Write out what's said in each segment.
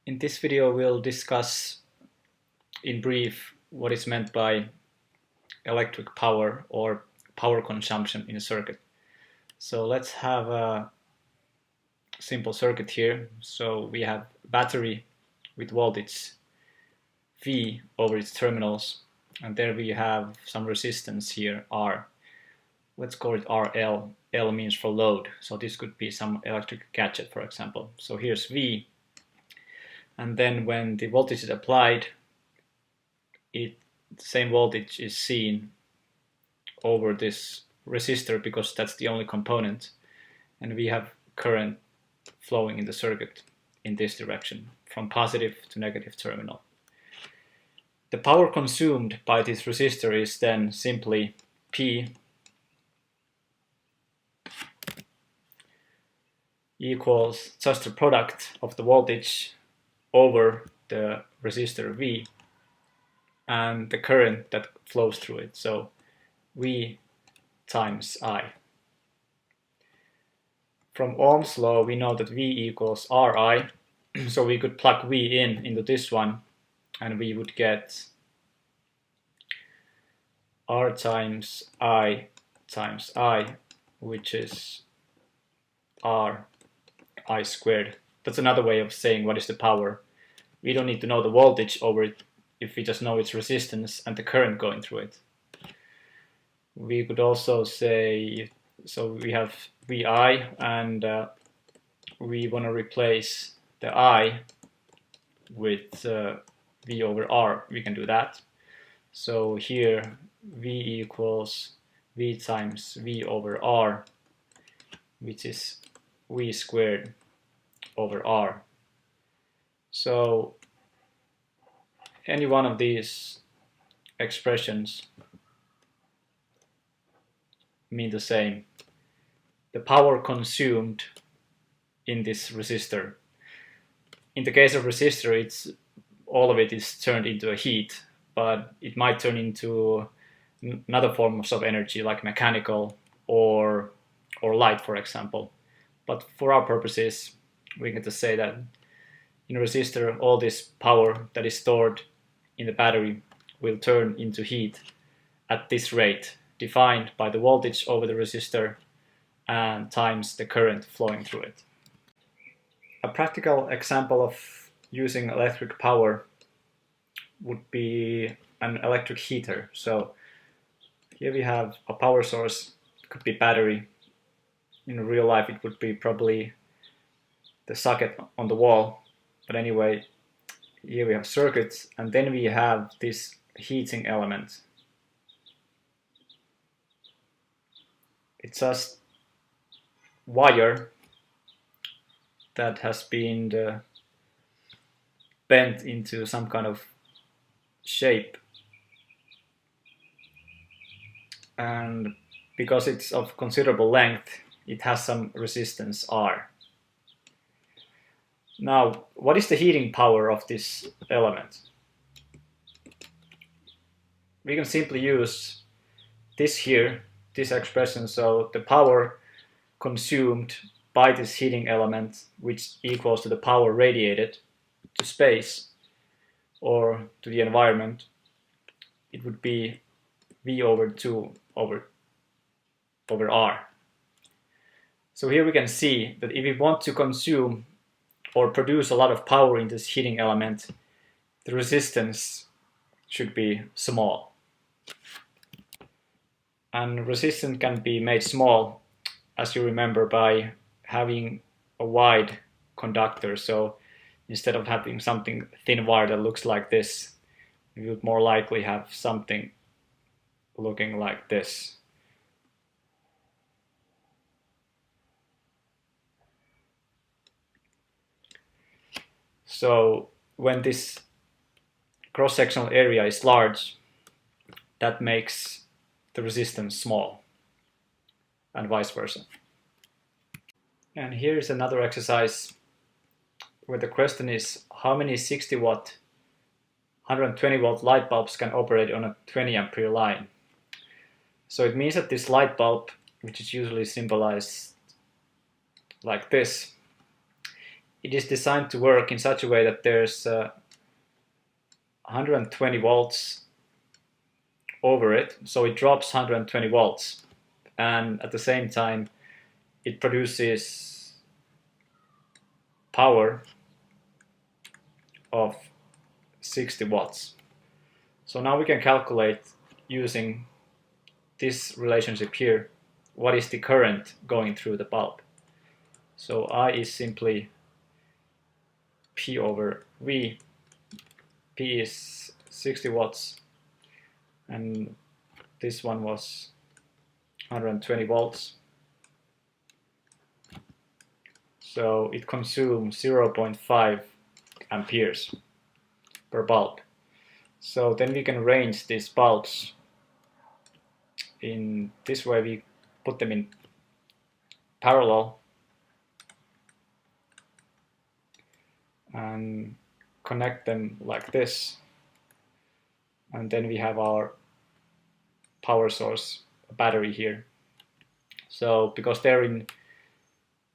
In this video we'll discuss in brief what is meant by electric power or power consumption in a circuit. So let's have a simple circuit here. So we have a battery with voltage V over its terminals, and there we have some resistance here, R. Let's call it RL. L means for load, so this could be some electric gadget, for example. So here's V, and then when the voltage is applied, the same voltage is seen over this resistor because that's the only component, and we have current flowing in the circuit in this direction from positive to negative terminal. The power consumed by this resistor is then simply P equals just the product of the voltage over the resistor V and the current that flows through it, so V times I. From Ohm's law we know that V equals Ri, so we could plug V into this one and we would get R times I, which is R I squared. That's another way of saying what is the power. We don't need to know the voltage over it if we just know its resistance and the current going through it. We could also say, so we have VI and we want to replace the I with V over R. We can do that. So here V equals V times V over R, which is V squared over R. So any one of these expressions mean the same. The power consumed in this resistor. In the case of resistor, all of it is turned into a heat, but it might turn into another forms of energy like mechanical or light, for example. But for our purposes, we can just say that in a resistor, all this power that is stored in the battery will turn into heat at this rate, defined by the voltage over the resistor and times the current flowing through it. A practical example of using electric power would be an electric heater. So here we have a power source, it could be battery. In real life it would be probably the socket on the wall, but anyway, here we have circuits, and then we have this heating element. It's just wire that has been bent into some kind of shape, and because it's of considerable length, it has some resistance R. Now, what is the heating power of this element? We can simply use this here, this expression, so the power consumed by this heating element, which equals to the power radiated to space or to the environment, it would be V over 2 over R. So here we can see that if we want to consume or produce a lot of power in this heating element, the resistance should be small. And resistance can be made small, as you remember, by having a wide conductor. So instead of having something thin wire that looks like this, you would more likely have something looking like this. So when this cross-sectional area is large, that makes the resistance small, and vice versa. And here is another exercise where the question is how many 60 watt 120 volt light bulbs can operate on a 20 ampere line. So it means that this light bulb, which is usually symbolized like this, it is designed to work in such a way that there's 120 volts over it, so it drops 120 volts, and at the same time it produces power of 60 watts. So now we can calculate using this relationship here what is the current going through the bulb. So I is simply P over V. P is 60 watts and this one was 120 volts. So it consumes 0.5 amperes per bulb. So then we can arrange these bulbs in this way. We put them in parallel and connect them like this, and then we have our power source battery here. So because they're in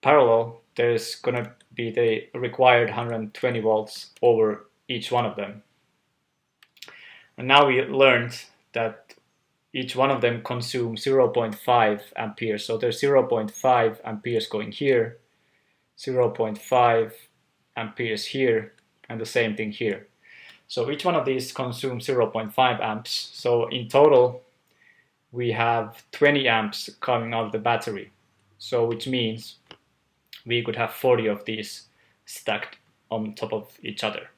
parallel, there's gonna be the required 120 volts over each one of them. And now we learned that each one of them consumes 0.5 amperes. So there's 0.5 amperes going here, 0.5 amperes here, and the same thing here. So each one of these consumes 0.5 amps. So in total, we have 20 amps coming out of the battery. So which means we could have 40 of these stacked on top of each other.